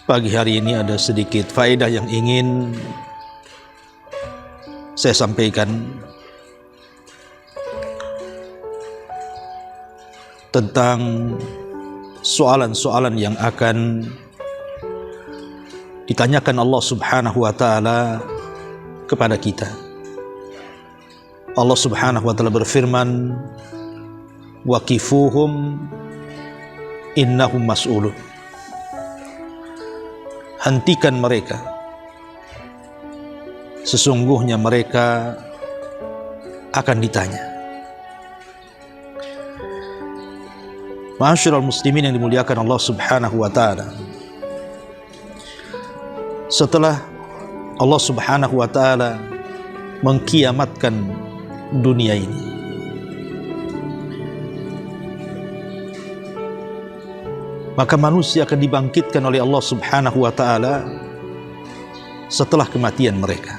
Pagi hari ini ada sedikit faedah yang ingin saya sampaikan tentang soalan-soalan yang akan ditanyakan Allah Subhanahu wa Ta'ala kepada kita. Allah Subhanahu wa Ta'ala berfirman, "Waqifuhum innahum mas'ulun." Hentikan mereka, sesungguhnya mereka akan ditanya. Ma'asyiral muslimin yang dimuliakan Allah Subhanahu wa Ta'ala, setelah Allah Subhanahu wa Ta'ala mengkiamatkan dunia ini, maka manusia akan dibangkitkan oleh Allah Subhanahu wa Ta'ala setelah kematian mereka.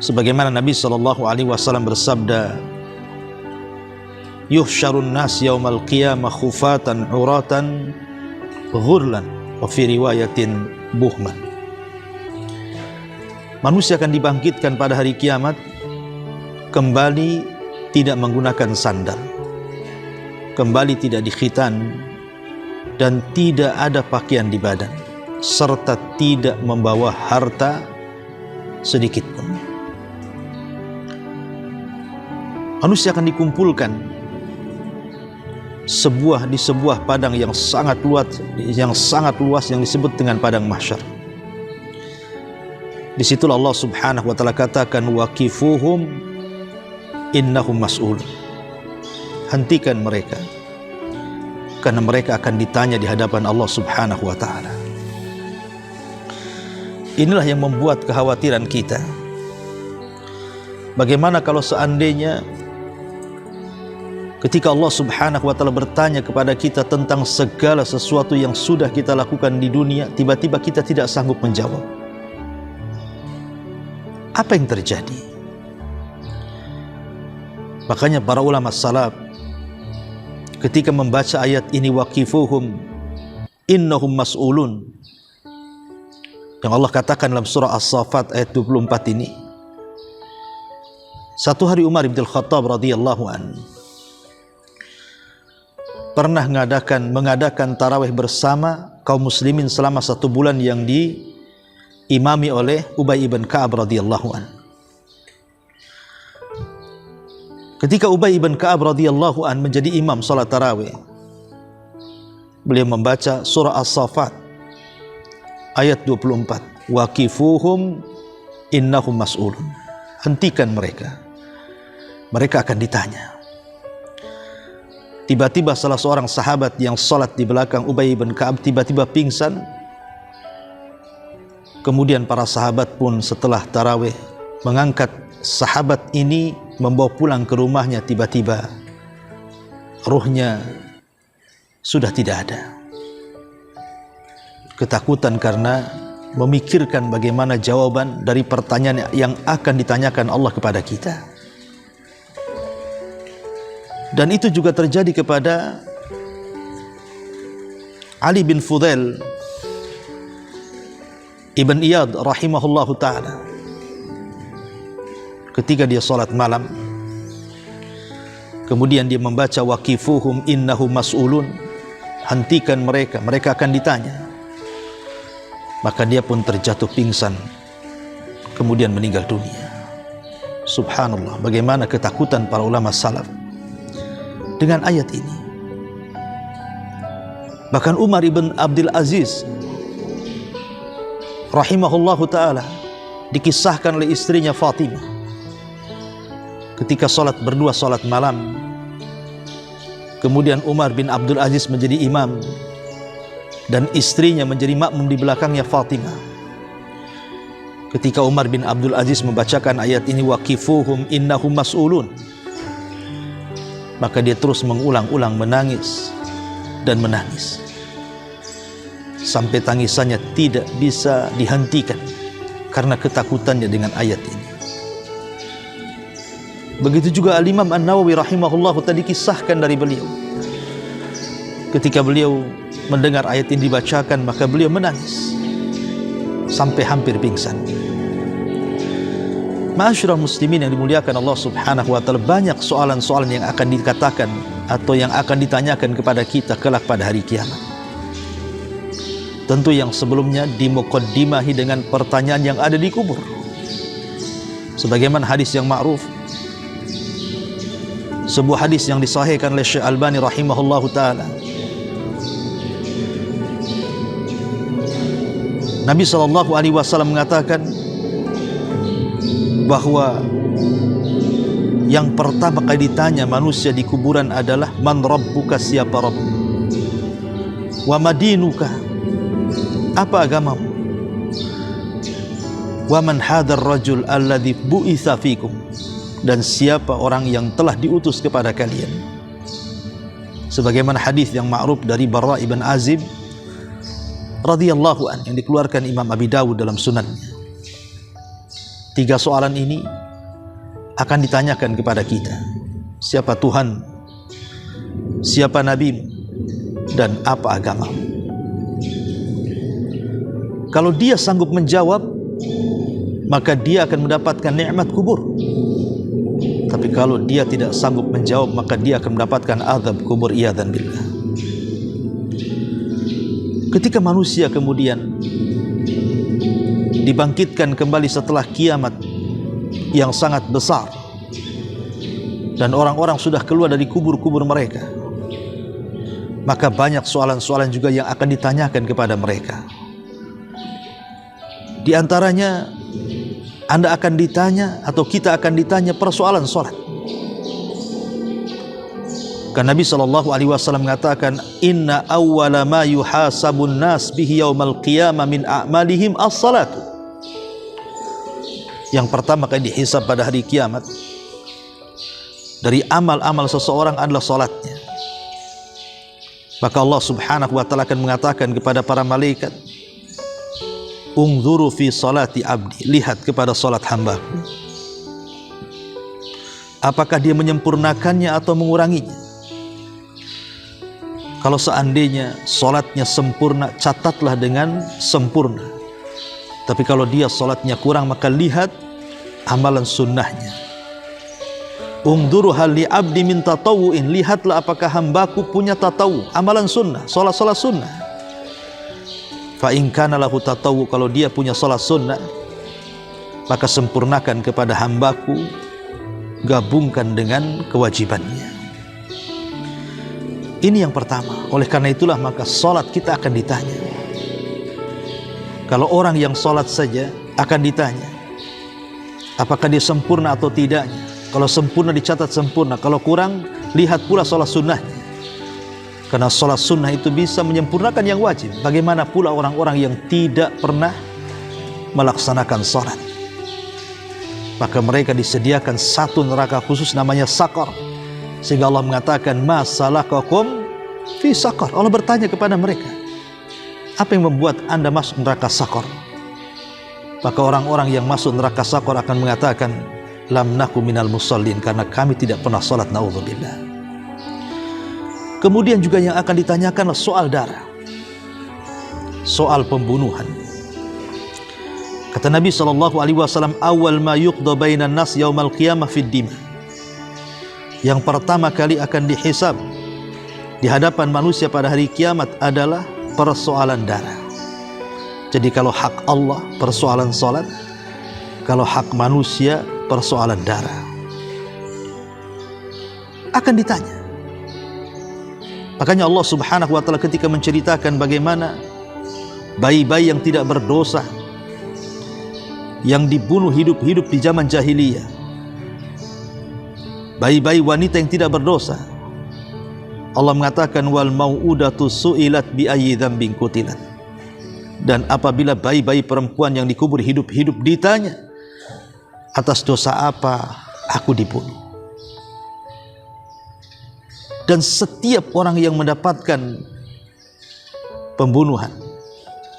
Sebagaimana Nabi SAW bersabda, "Yuhsyarun nas yaumal qiyamah khufatan uratan ghurlan wa fi riwayatin buhman." Manusia akan dibangkitkan pada hari kiamat kembali tidak menggunakan sandal, kembali tidak dikhitan, dan tidak ada pakaian di badan, serta tidak membawa harta sedikit pun. Manusia akan dikumpulkan di sebuah padang yang sangat luas yang disebut dengan padang mahsyar. Disitulah Allah Subhanahu wa Ta'ala katakan, "Waqifuhum innahum mas'ulun." Hentikan mereka, karena mereka akan ditanya di hadapan Allah Subhanahu wa Ta'ala. Inilah yang membuat kekhawatiran kita. Bagaimana kalau seandainya ketika Allah Subhanahu wa Ta'ala bertanya kepada kita tentang segala sesuatu yang sudah kita lakukan di dunia, tiba-tiba kita tidak sanggup menjawab? Apa yang terjadi? Makanya para ulama salaf ketika membaca ayat ini, "Waqifuhum innahum mas'ulun", yang Allah katakan dalam surah As-Saffat ayat 24 ini, satu hari Umar bin Khattab radhiyallahu anhu pernah mengadakan tarawih bersama kaum muslimin selama 1 bulan yang diimami oleh Ubay ibn Ka'ab radhiyallahu anhu. Ketika Ubay ibn Ka'ab radhiyallahu anhu menjadi imam salat tarawih, beliau membaca surah As-Saffat ayat 24, "Waqifuhum innahum mas'ulun." Hentikan mereka, mereka akan ditanya. Tiba-tiba salah seorang sahabat yang salat di belakang Ubay bin Ka'ab tiba-tiba pingsan. Kemudian para sahabat pun setelah tarawih mengangkat sahabat ini, membawa pulang ke rumahnya. Tiba-tiba ruhnya sudah tidak ada. Ketakutan karena memikirkan bagaimana jawaban dari pertanyaan yang akan ditanyakan Allah kepada kita. Dan itu juga terjadi kepada Ali bin Fudail Ibn Iyad rahimahullahu ta'ala. Ketika dia salat malam, kemudian dia membaca, "Waqifuhum innahum mas'ulun." Hentikan mereka, mereka akan ditanya. Maka dia pun terjatuh pingsan, kemudian meninggal dunia. Subhanallah, bagaimana ketakutan para ulama salaf dengan ayat ini. Bahkan Umar ibn Abdul Aziz rahimahullahu ta'ala dikisahkan oleh istrinya Fatimah, ketika berdua salat malam, kemudian Umar bin Abdul Aziz menjadi imam dan istrinya menjadi makmum di belakangnya Fatimah. Ketika Umar bin Abdul Aziz membacakan ayat ini, "Waqifuhum innahum mas'ulun", maka dia terus mengulang-ulang menangis dan menangis sampai tangisannya tidak bisa dihentikan karena ketakutannya dengan ayat ini. Begitu juga Al-Imam An-Nawawi rahimahullah tadi kisahkan dari beliau, Ketika beliau mendengar ayat ini dibacakan, maka beliau menangis sampai hampir pingsan. Ma'asyiral muslimin yang dimuliakan Allah Subhanahu wa taala, banyak soalan-soalan yang akan dikatakan atau yang akan ditanyakan kepada kita kelak pada hari kiamat. Tentu yang sebelumnya dimukaddimahi dengan pertanyaan yang ada di kubur. Sebagaimana hadis yang ma'ruf, sebuah hadis yang disahihkan oleh Syekh Albani rahimahullahu taala. Nabi SAW mengatakan bahwa yang pertama kali ditanya manusia di kuburan adalah man rabbuka, siapa Rabb, wa madinuka, apa agamamu, wa man hadzal rajul alladzi bu'itsa fikum, dan siapa orang yang telah diutus kepada kalian. Sebagaimana hadis yang ma'ruf dari Barra ibn Azib radhiyallahu an yang dikeluarkan Imam Abi Dawud dalam sunannya. 3 soalan ini akan ditanyakan kepada kita. Siapa Tuhan, siapa Nabimu, dan apa agamamu. Kalau dia sanggup menjawab, maka dia akan mendapatkan nikmat kubur. Tapi kalau dia tidak sanggup menjawab, maka dia akan mendapatkan azab kubur, iyadzan billah. Ketika manusia kemudian dibangkitkan kembali setelah kiamat yang sangat besar, dan orang-orang sudah keluar dari kubur-kubur mereka, maka banyak soalan-soalan juga yang akan ditanyakan kepada mereka. Di antaranya, Anda akan ditanya atau kita akan ditanya persoalan salat. Karena Nabi SAW mengatakan, inna awwala ma yuhasabun nas bihi yaumal qiyamah min a'malihim as-salatu. Yang pertama kali dihisab pada hari kiamat dari amal-amal seseorang adalah salatnya. Maka Allah Subhanahu wa taala akan mengatakan kepada para malaikat, ungzuru fi salati abdi, lihat kepada salat hambaku, apakah dia menyempurnakannya atau menguranginya. Kalau seandainya salatnya sempurna, catatlah dengan sempurna. Tapi kalau dia salatnya kurang, maka lihat amalan sunnahnya. Ungduru hal li abdi min tatawu'in, lihatlah apakah hambaku punya tatawu, amalan sunnah, salat-salat sunnah. Fa in kana lahu tatawu, kalau dia punya salat sunnah, maka sempurnakan kepada hambaku, gabungkan dengan kewajibannya. Ini yang pertama. Oleh karena itulah maka salat kita akan ditanya. Kalau orang yang salat saja akan ditanya apakah dia sempurna atau tidaknya. Kalau sempurna dicatat sempurna, kalau kurang lihat pula salat sunnahnya. Karena salat sunnah itu bisa menyempurnakan yang wajib. Bagaimana pula orang-orang yang tidak pernah melaksanakan salat? Maka mereka disediakan satu neraka khusus namanya Saqar. Sehingga Allah mengatakan, ma salakakum fi saqar. Allah bertanya kepada mereka, apa yang membuat anda masuk neraka Saqar? Maka orang-orang yang masuk neraka Saqar akan mengatakan, lam naku minal musallin, karena kami tidak pernah salat, naudzubillah. Kemudian juga yang akan ditanyakan soal darah, soal pembunuhan. Kata Nabi SAW, awal ma yuqda bainan nas yaumal qiyamah fid dima. Yang pertama kali akan dihisab di hadapan manusia pada hari kiamat adalah persoalan darah. Jadi kalau hak Allah persoalan salat, kalau hak manusia persoalan darah. Akan ditanya. Makanya Allah Subhanahu wa taala ketika menceritakan bagaimana bayi-bayi yang tidak berdosa yang dibunuh hidup-hidup di zaman jahiliyah, bayi-bayi wanita yang tidak berdosa, Allah mengatakan wal mau'udatu su'ilat bi ayyi dzambin qutilat. Dan apabila bayi-bayi perempuan yang dikubur hidup-hidup ditanya, atas dosa apa aku dibunuh? Dan setiap orang yang mendapatkan pembunuhan,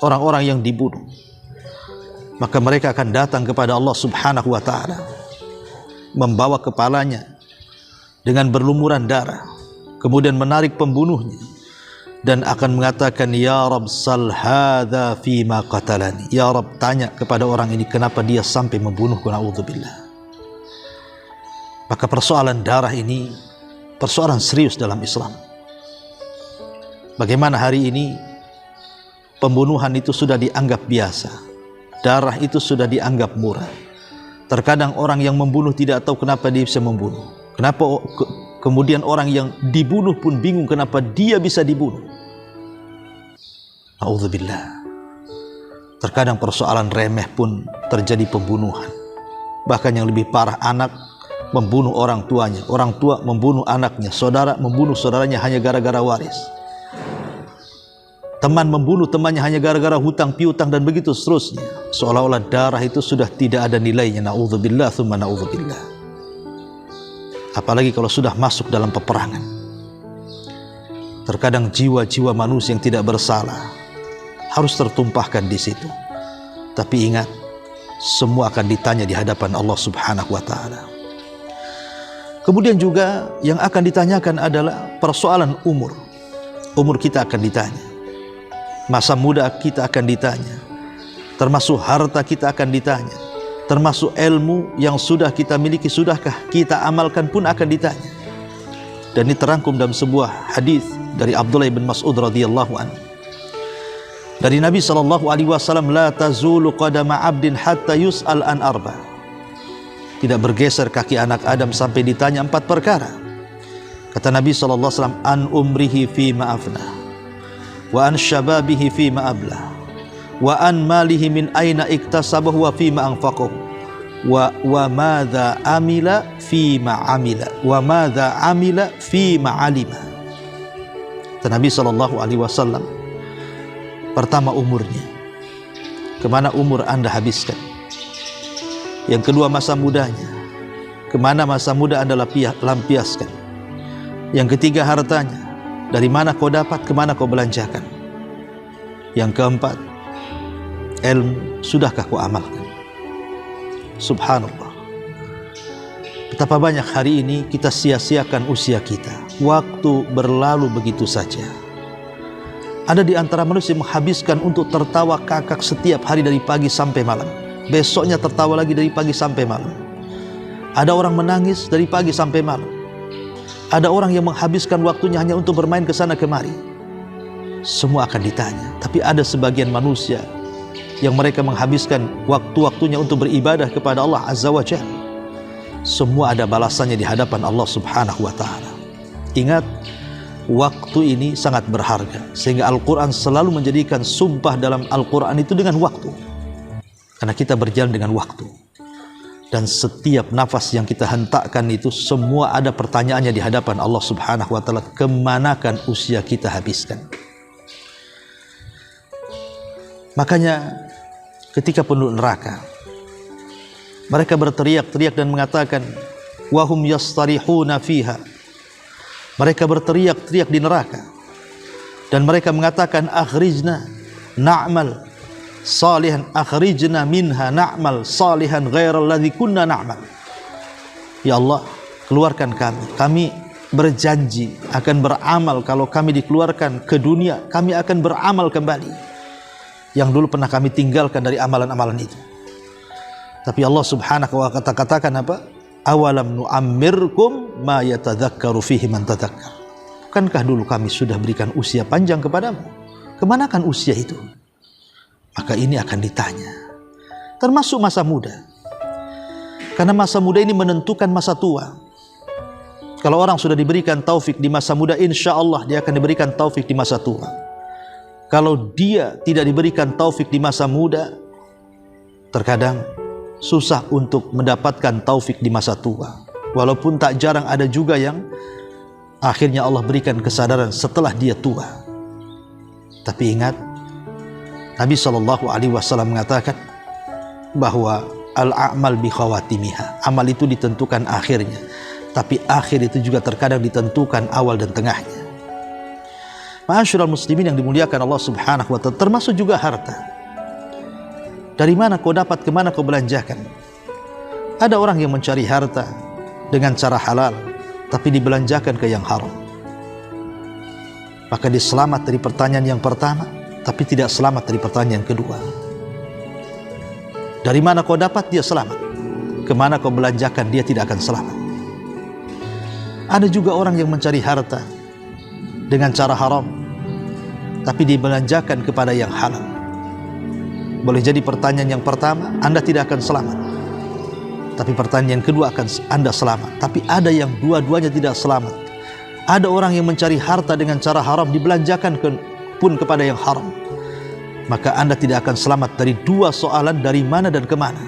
orang-orang yang dibunuh, maka mereka akan datang kepada Allah Subhanahu wa taala, membawa kepalanya dengan berlumuran darah, kemudian menarik pembunuhnya dan akan mengatakan, ya Rabb, sal hadza fima qatalani. Ya Rabb, tanya kepada orang ini kenapa dia sampai membunuhku, na'udzubillah. Maka persoalan darah ini persoalan serius dalam Islam. Bagaimana hari ini pembunuhan itu sudah dianggap biasa, darah itu sudah dianggap murah. Terkadang orang yang membunuh tidak tahu kenapa dia bisa membunuh. Kenapa kemudian orang yang dibunuh pun bingung kenapa dia bisa dibunuh. Na'udzubillah. Terkadang persoalan remeh pun terjadi pembunuhan. Bahkan yang lebih parah, anak membunuh orang tuanya, orang tua membunuh anaknya, saudara membunuh saudaranya hanya gara-gara waris, teman membunuh temannya hanya gara-gara hutang piutang, dan begitu seterusnya. Seolah-olah darah itu sudah tidak ada nilainya. Na'udzubillah tsumma na'udzubillah. Apalagi kalau sudah masuk dalam peperangan. Terkadang jiwa-jiwa manusia yang tidak bersalah harus tertumpahkan di situ. Tapi ingat, semua akan ditanya di hadapan Allah Subhanahu wa taala. Kemudian juga yang akan ditanyakan adalah persoalan umur. Umur kita akan ditanya. Masa muda kita akan ditanya. Termasuk harta kita akan ditanya. Termasuk ilmu yang sudah kita miliki, sudahkah kita amalkan pun akan ditanya. Dan ini terangkum dalam sebuah hadis dari Abdullah bin Mas'ud radhiyallahu anhu. Dari Nabi SAW, la tazulu qadama abdin hatta yus'al an arba. Tidak bergeser kaki anak Adam sampai ditanya 4 perkara. Kata Nabi SAW, an umrihi fima afna, wa an syababihi fima ablah, wa an malihi min aina iktasabahu wa fima anfaqahu, wa madza amila fima amila, wa madza amila fima alima. Kata Nabi SAW, pertama umurnya, kemana umur Anda habiskan. Yang kedua masa mudanya, kemana masa muda Anda lampiaskan. Yang ketiga hartanya, dari mana kau dapat, kemana kau belanjakan. Yang keempat, ilmu, sudahkah kau amalkan. Subhanallah. Betapa banyak hari ini kita sia-siakan usia kita. Waktu berlalu begitu saja. Ada di antara manusia yang menghabiskan untuk tertawa kakak setiap hari dari pagi sampai malam. Besoknya tertawa lagi dari pagi sampai malam. Ada orang menangis dari pagi sampai malam. Ada orang yang menghabiskan waktunya hanya untuk bermain ke sana kemari. Semua akan ditanya. Tapi ada sebagian manusia yang mereka menghabiskan waktu-waktunya untuk beribadah kepada Allah Azza wa Jalla. Semua ada balasannya di hadapan Allah Subhanahu wa ta'ala. Ingat, waktu ini sangat berharga, sehingga Al-Quran selalu menjadikan sumpah dalam Al-Quran itu dengan waktu. Karena kita berjalan dengan waktu. Dan setiap nafas yang kita hentakkan itu semua ada pertanyaannya di hadapan Allah Subhanahu wa ta'ala. Kemanakan usia kita habiskan? Makanya ketika penduduk neraka, mereka berteriak-teriak dan mengatakan, wahum yastarihuna fiha. Mereka berteriak-teriak di neraka dan mereka mengatakan, akhrijna na'mal salihan, akhrijna minha na'mal salihan ghairal ladzi kunna na'mal. Ya Allah, keluarkan kami. Kami berjanji akan beramal. Kalau kami dikeluarkan ke dunia, kami akan beramal kembali yang dulu pernah kami tinggalkan dari amalan-amalan itu. Tapi Allah Subhanahu wa ta'ala katakan apa? Awalam nu'ammirkum ma yatadzakkaru fihi man tadzakkar. Bukankah dulu kami sudah berikan usia panjang kepadamu? Kemanakan usia itu? Maka ini akan ditanya. Termasuk masa muda. Karena masa muda ini menentukan masa tua. Kalau orang sudah diberikan taufik di masa muda, insya Allah dia akan diberikan taufik di masa tua. Kalau dia tidak diberikan taufik di masa muda, terkadang susah untuk mendapatkan taufik di masa tua. Walaupun tak jarang ada juga yang akhirnya Allah berikan kesadaran setelah dia tua. Tapi ingat, Nabi SAW mengatakan bahwa al-a'mal bi khawatimiha. Amal itu ditentukan akhirnya, tapi akhir itu juga terkadang ditentukan awal dan tengahnya. Ma'asyiral muslimin yang dimuliakan Allah Subhanahu wa ta'ala, termasuk juga harta. Dari mana kau dapat, kemana kau belanjakan? Ada orang yang mencari harta dengan cara halal, tapi dibelanjakan ke yang haram. maka dia selamat dari pertanyaan yang pertama, tapi tidak selamat dari pertanyaan yang kedua. Dari mana kau dapat, dia selamat. Kemana kau belanjakan, dia tidak akan selamat. Ada juga orang yang mencari harta dengan cara haram, tapi dibelanjakan kepada yang halal. Boleh jadi pertanyaan yang pertama Anda tidak akan selamat, tapi pertanyaan yang kedua akan Anda selamat. Tapi ada yang dua-duanya tidak selamat. Ada orang yang mencari harta dengan cara haram, dibelanjakan pun kepada yang haram, maka Anda tidak akan selamat dari dua soalan, dari mana dan kemana.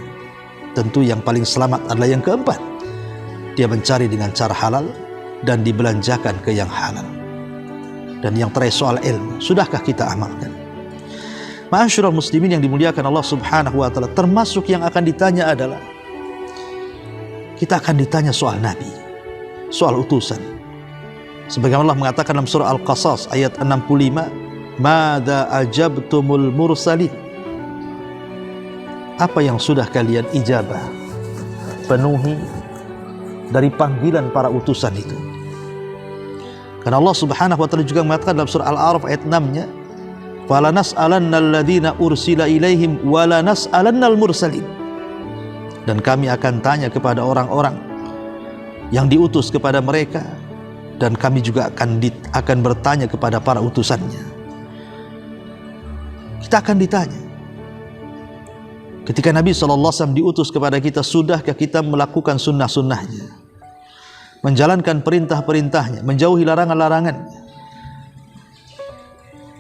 Tentu yang paling selamat adalah yang keempat. Dia mencari dengan cara halal dan dibelanjakan ke yang halal. Dan yang terakhir soal ilmu, sudahkah kita amalkan? Ma'asyiral muslimin yang dimuliakan Allah Subhanahu wa taala, termasuk yang akan ditanya adalah kita akan ditanya soal nabi, soal utusan. Sebagaimana Allah mengatakan dalam surah Al-Qasas ayat 65, "Madza ajabtumul mursalin?" Apa yang sudah kalian ijabah, penuhi dari panggilan para utusan itu? Karena Allah Subhanahu wa taala juga mengatakan dalam surah Al-A'raf ayat 6-nya, "Fala nas'alannal ladzina ursila ilaihim wa la nas'alannal mursalin." Dan kami akan tanya kepada orang-orang yang diutus kepada mereka, dan kami juga akan bertanya kepada para utusannya. Kita akan ditanya. Ketika Nabi SAW diutus kepada kita, sudahkah kita melakukan sunnah-sunnahnya, menjalankan perintah-perintahnya, menjauhi larangan-larangannya,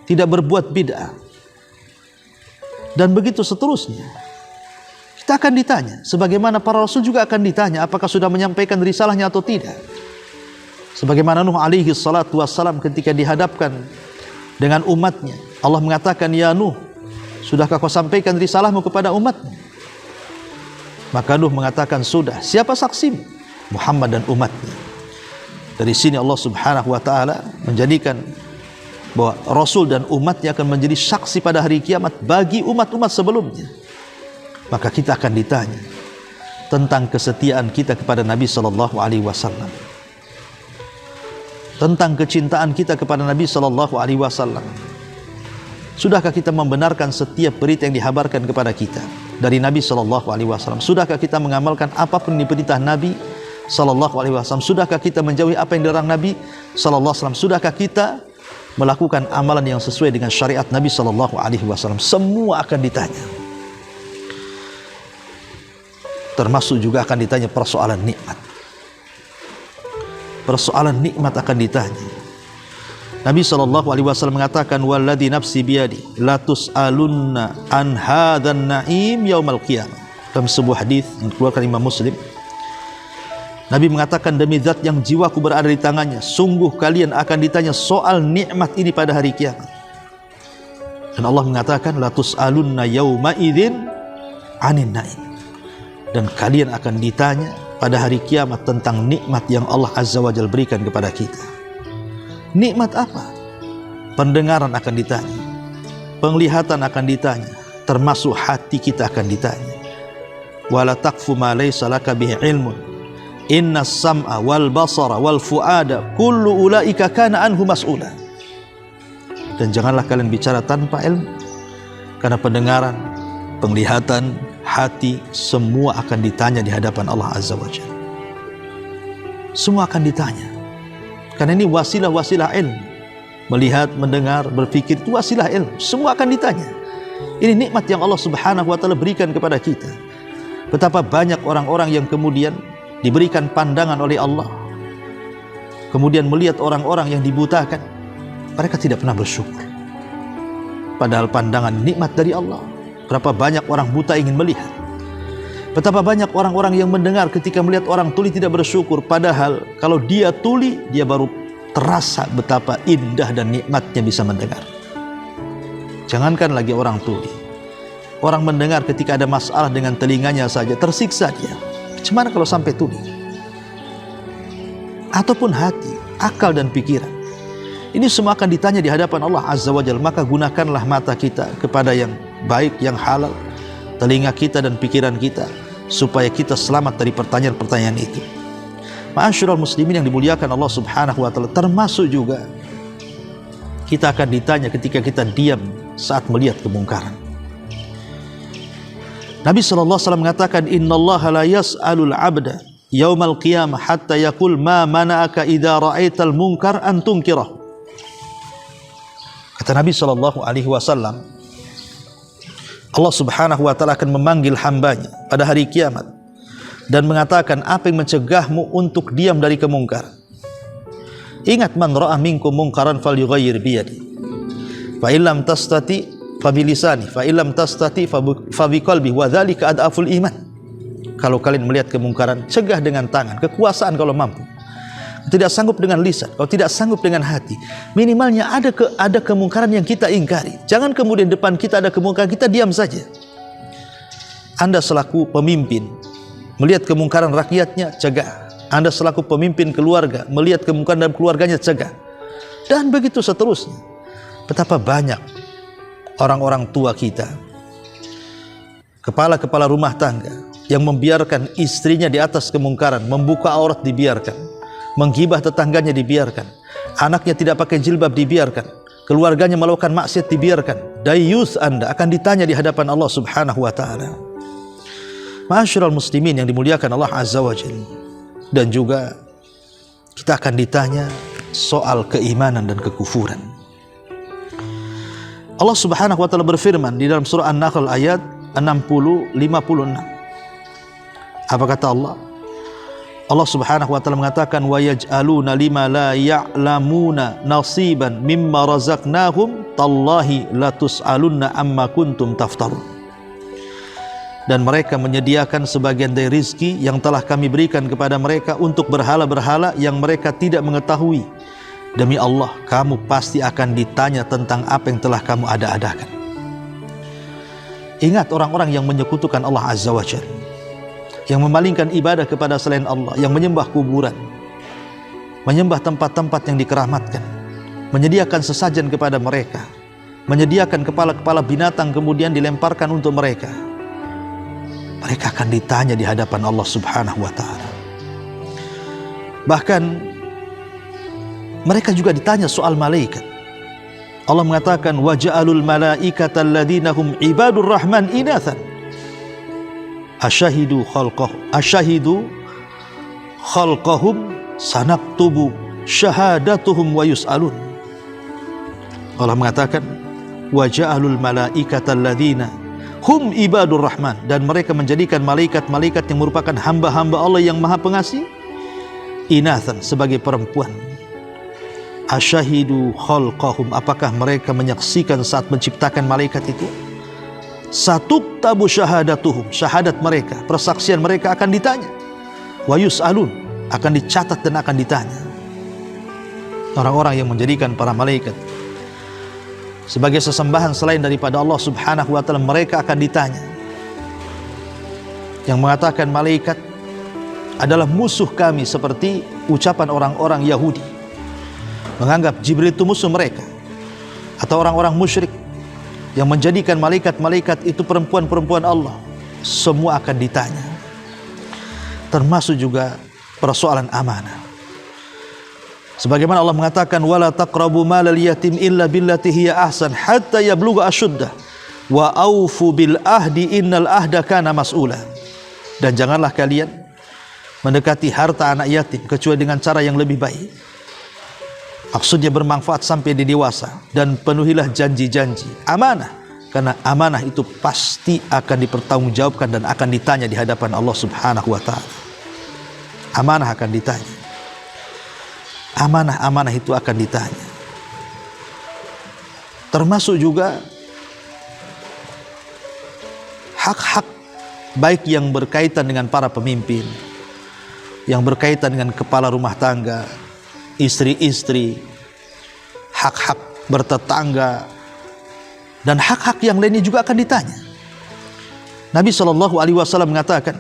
tidak berbuat bid'ah, dan begitu seterusnya. Kita akan ditanya, sebagaimana para rasul juga akan ditanya apakah sudah menyampaikan risalahnya atau tidak. Sebagaimana Nuh alaihi salatu wassalam ketika dihadapkan dengan umatnya, Allah mengatakan, "Ya Nuh, sudahkah kau sampaikan risalahmu kepada umatmu?" Maka Nuh mengatakan, "Sudah." Siapa saksimu? Muhammad dan umatnya. Dari sini Allah Subhanahu wa taala menjadikan bahwa Rasul dan umatnya akan menjadi saksi pada hari kiamat bagi umat-umat sebelumnya. Maka kita akan ditanya tentang kesetiaan kita kepada Nabi sallallahu alaihi wasallam, tentang kecintaan kita kepada Nabi sallallahu alaihi wasallam. Sudahkah kita membenarkan setiap berita yang dihabarkan kepada kita dari Nabi sallallahu alaihi wasallam? Sudahkah kita mengamalkan apapun yang diperintah Nabi sallallahu alaihi wasallam? Sudahkah kita menjauhi apa yang dilarang Nabi sallallahu alaihi wasallam? Sudahkah kita melakukan amalan yang sesuai dengan syariat Nabi sallallahu alaihi wasallam? Semua akan ditanya. Termasuk juga akan ditanya persoalan nikmat. Persoalan nikmat akan ditanya. Nabi sallallahu alaihi wasallam mengatakan, "Walladzi nafsi biyadi la tus'alunna an hadzan na'im yaumal qiyamah." Dalam sebuah hadis yang dikeluarkan Imam Muslim, Nabi mengatakan, "Demi zat yang jiwaku berada di tangannya, sungguh kalian akan ditanya soal nikmat ini pada hari kiamat." Dan Allah mengatakan, "La tus'alunna yauma idzin 'anin na'im." Dan kalian akan ditanya pada hari kiamat tentang nikmat yang Allah Azza wa Jalla berikan kepada kita. Nikmat apa? Pendengaran akan ditanya, penglihatan akan ditanya, termasuk hati kita akan ditanya. Wala taqfu ma laysa laka bihi ilmun, innas sam'a wal basara wal fuada kullu ulaika kana anhu mas'ula. Dan janganlah kalian bicara tanpa ilmu, karena pendengaran, penglihatan, hati, semua akan ditanya di hadapan Allah Azza wa Jalla. Semua akan ditanya. Karena ini wasilah-wasilah ilmu. Melihat, mendengar, berpikir, itu wasilah ilmu. Semua akan ditanya. Ini nikmat yang Allah Subhanahu wa taala berikan kepada kita. Betapa banyak orang-orang yang kemudian diberikan pandangan oleh Allah, kemudian melihat orang-orang yang dibutakan, mereka tidak pernah bersyukur. Padahal pandangan nikmat dari Allah. Berapa banyak orang buta ingin melihat. Betapa banyak orang-orang yang mendengar ketika melihat orang tuli tidak bersyukur. Padahal kalau dia tuli, dia baru terasa betapa indah dan nikmatnya bisa mendengar. Jangankan lagi orang tuli, orang mendengar ketika ada masalah dengan telinganya saja tersiksa dia. Bagaimana kalau sampai tuli? Ataupun hati, akal dan pikiran. Ini semua akan ditanya di hadapan Allah Azza wa Jalla. Maka gunakanlah mata kita kepada yang baik, yang halal, telinga kita dan pikiran kita, supaya kita selamat dari pertanyaan-pertanyaan itu. Ma'asyiral muslimin yang dimuliakan Allah Subhanahu wa taala, termasuk juga kita akan ditanya ketika kita diam saat melihat kemungkaran. Nabi SAW mengatakan, innallaha la yas'alul abda yaumal qiyamah hatta yaqul ma mana'aka idza ra'aital munkar an tunkirah. Kata Nabi SAW, Allah Subhanahu wa taala akan memanggil hambanya pada hari kiamat dan mengatakan, apa yang mencegahmu untuk diam dari kemungkaran? Ingat, man ra'a minkum munkaran falyughayyir biyadi, fa illam tastati fa bilisani, fa illam tastati fa biqalbi wa dzalika adaful iman. Kalau kalian melihat kemungkaran, cegah dengan tangan, kekuasaan kalau mampu. Tidak sanggup dengan lisan, kalau tidak sanggup dengan hati, minimalnya ada kemungkaran yang kita ingkari. Jangan kemudian depan kita ada kemungkaran, kita diam saja. Anda selaku pemimpin melihat kemungkaran rakyatnya, cegah. Anda selaku pemimpin keluarga melihat kemungkaran dalam keluarganya, cegah. Dan begitu seterusnya. Betapa banyak orang-orang tua kita, kepala-kepala rumah tangga, yang membiarkan istrinya di atas kemungkaran, membuka aurat dibiarkan, menggibah tetangganya dibiarkan, anaknya tidak pakai jilbab dibiarkan, keluarganya melakukan maksiat dibiarkan. Dayyus Anda akan ditanya di hadapan Allah Subhanahu wa taala. Ma'asyiral muslimin yang dimuliakan Allah Azza wa Jalla. Dan juga kita akan ditanya soal keimanan dan kekufuran. Allah Subhanahu wa taala berfirman di dalam surah An-Nahl ayat 60-56. Apa kata Allah? Allah Subhanahu wa taala mengatakan, wa yaj'aluna lima la ya'lamuna nasiban mimma razaqnahum tallahi latus'alunna amma kuntum taftarun. Dan mereka menyediakan sebagian dari rizki yang telah kami berikan kepada mereka untuk berhala-berhala yang mereka tidak mengetahui. Demi Allah, kamu pasti akan ditanya tentang apa yang telah kamu ada-adakan. Ingat orang-orang yang menyekutukan Allah Azza wa Jalla, yang memalingkan ibadah kepada selain Allah, yang menyembah kuburan, menyembah tempat-tempat yang dikeramatkan, menyediakan sesajen kepada mereka, menyediakan kepala-kepala binatang kemudian dilemparkan untuk mereka. Mereka akan ditanya di hadapan Allah Subhanahu wa taala. Bahkan mereka juga ditanya soal malaikat. Allah mengatakan, wa ja'alul malaikata alladzina hum ibadur rahman inathan asyahidu khalqahum sanaktubu syahadatuhum wa yus'alun. Allah mengatakan, wa ja'alul malaikata alladzina hum ibadur rahman, dan mereka menjadikan malaikat-malaikat yang merupakan hamba-hamba Allah yang Maha Pengasih inathan, sebagai perempuan. Asyahidu khalqahum, apakah mereka menyaksikan saat menciptakan malaikat itu? Satuktabu syahadatuhum, syahadat mereka, persaksian mereka akan ditanya. Wa yus'alun, akan dicatat dan akan ditanya. Orang-orang yang menjadikan para malaikat sebagai sesembahan selain daripada Allah Subhanahu wa taala, mereka akan ditanya. Yang mengatakan malaikat adalah musuh kami, seperti ucapan orang-orang Yahudi, menganggap Jibril itu musuh mereka, atau orang-orang musyrik yang menjadikan malaikat-malaikat itu perempuan-perempuan Allah. Semua akan ditanya, termasuk juga persoalan amanah. Sebagaimana Allah mengatakan, wala taqrabu malal yatim illa billati hiya ahsan hatta yablugha asyuddah wa aufu bil ahdi innal ahda kana mas'ula. Dan janganlah kalian mendekati harta anak yatim kecuali dengan cara yang lebih baik. Maksudnya bermanfaat sampai di dewasa, dan penuhilah janji-janji amanah, karena amanah itu pasti akan dipertanggungjawabkan dan akan ditanya di hadapan Allah Subhanahu wa taala. Amanah akan ditanya. Amanah-amanah itu akan ditanya. Termasuk juga hak-hak baik yang berkaitan dengan para pemimpin, yang berkaitan dengan kepala rumah tangga, istri-istri, hak-hak bertetangga, dan hak-hak yang lainnya juga akan ditanya. Nabi SAW mengatakan,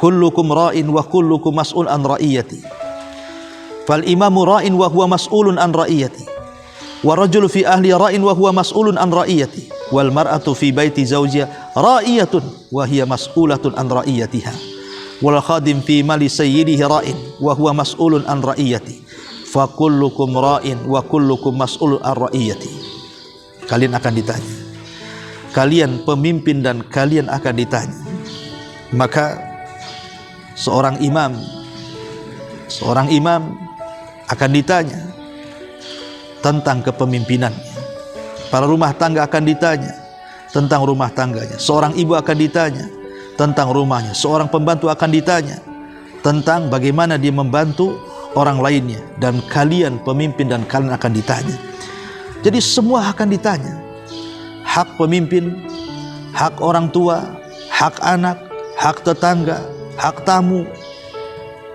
kullukum ra'in wa kullukum mas'ul an ra'iyati, fal imamu ra'in wa huwa mas'ulun an ra'iyati, wa rajulu fi ahli ra'in wa huwa mas'ulun an ra'iyati, wal mar'atu fi baiti zawjiha ra'iyatun wa hiya mas'ulatun an ra'iyatiha, wal khadim fi mali sayyidihi ra'in wa huwa mas'ulun an ra'iyati, fa kullukum ra'in wa kullukum mas'ulun ar ra'iyati. Kalian akan ditanya. Kalian pemimpin dan kalian akan ditanya. Maka seorang imam akan ditanya tentang kepemimpinannya. Para rumah tangga akan ditanya tentang rumah tangganya. Seorang ibu akan ditanya tentang rumahnya. Seorang pembantu akan ditanya tentang bagaimana dia membantu orang lainnya. Dan kalian pemimpin dan kalian akan ditanya. Jadi semua akan ditanya. Hak pemimpin, hak orang tua, hak anak, hak tetangga, hak tamu,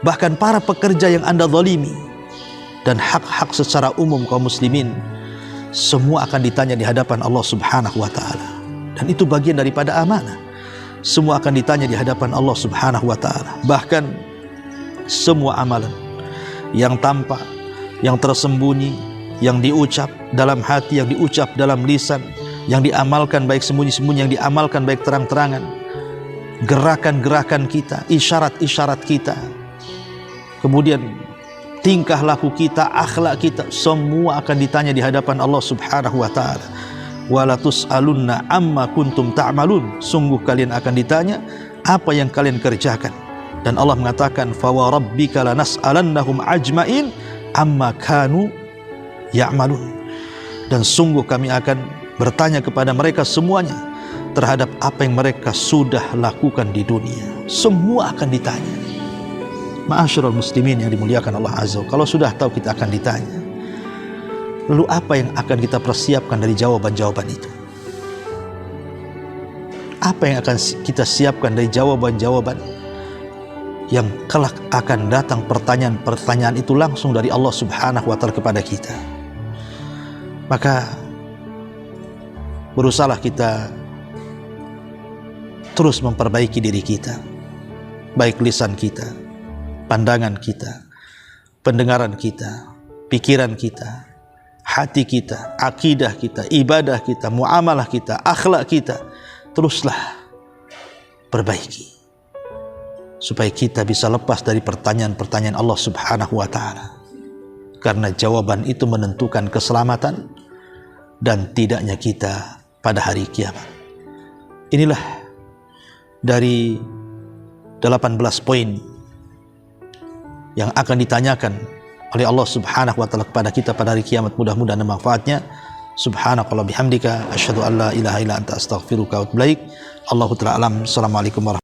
bahkan para pekerja yang Anda zalimi, dan hak-hak secara umum kaum muslimin, semua akan ditanya di hadapan Allah Subhanahu wa ta'ala. Dan itu bagian daripada amanah. Semua akan ditanya di hadapan Allah Subhanahu wa ta'ala. Bahkan semua amalan yang tampak, yang tersembunyi, yang diucap dalam hati, yang diucap dalam lisan, yang diamalkan baik sembunyi-sembunyi, yang diamalkan baik terang-terangan, gerakan-gerakan kita, isyarat-isyarat kita, kemudian tingkah laku kita, akhlak kita, semua akan ditanya di hadapan Allah Subhanahu wa ta'ala. Wala tus'alunna amma kuntum ta'malun. Sungguh kalian akan ditanya apa yang kalian kerjakan. Dan Allah mengatakan, fa wa rabbika lanas'alannahum ajmain amma kanu ya'malun. Dan sungguh kami akan bertanya kepada mereka semuanya terhadap apa yang mereka sudah lakukan di dunia. Semua akan ditanya. Ma'asyiral muslimin yang dimuliakan Allah Azza wa Jalla, kalau sudah tahu kita akan ditanya, lalu apa yang akan kita persiapkan dari jawaban-jawaban itu? Apa yang akan kita siapkan dari jawaban-jawaban yang kelak akan datang? Pertanyaan-pertanyaan itu langsung dari Allah Subhanahu wa ta'ala kepada kita. Maka berusahalah kita terus memperbaiki diri kita, baik lisan kita, pandangan kita, pendengaran kita, pikiran kita, hati kita, akidah kita, ibadah kita, muamalah kita, akhlak kita. Teruslah perbaiki supaya kita bisa lepas dari pertanyaan-pertanyaan Allah Subhanahu wa ta'ala. Karena jawaban itu menentukan keselamatan dan tidaknya kita pada hari kiamat. Inilah dari 18 poin yang akan ditanyakan oleh Allah Subhanahu wa ta'ala kepada kita pada hari kiamat. Mudah-mudahan manfaatnya. Subhanakallah bihamdika asyhadu an la ilaha illa anta astaghfiruka wa atubu ilaik. Allahu ta'ala alam. Assalamualaikum warahmatullahi wabarakatuh.